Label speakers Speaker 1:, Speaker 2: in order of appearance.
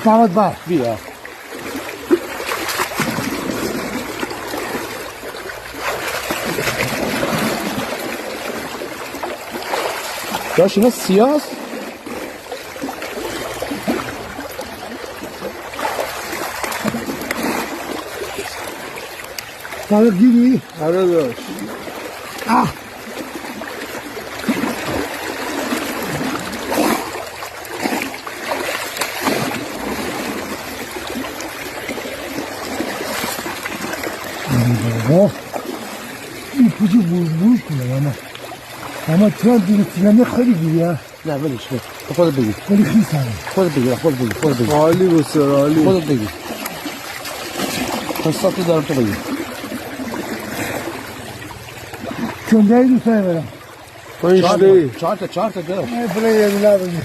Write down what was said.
Speaker 1: دعوت بر
Speaker 2: بیا داشت اینا سیاست
Speaker 1: balık gibi.
Speaker 2: آره داشت
Speaker 1: Oh. İpucu bulmuş mu ama şu an diriltileme خیلی گیریه
Speaker 2: نه ولش کن خودت بگیر
Speaker 1: خیلی خیسه
Speaker 2: خودت بگیر خودت بگیر
Speaker 3: عالی بسیار عالی
Speaker 2: خودت بگیر حساتی دارم تو بگیر
Speaker 1: کنده ای دوست برم
Speaker 3: 5 دقیقه
Speaker 2: چهار تا داشت
Speaker 1: buraya yediler beni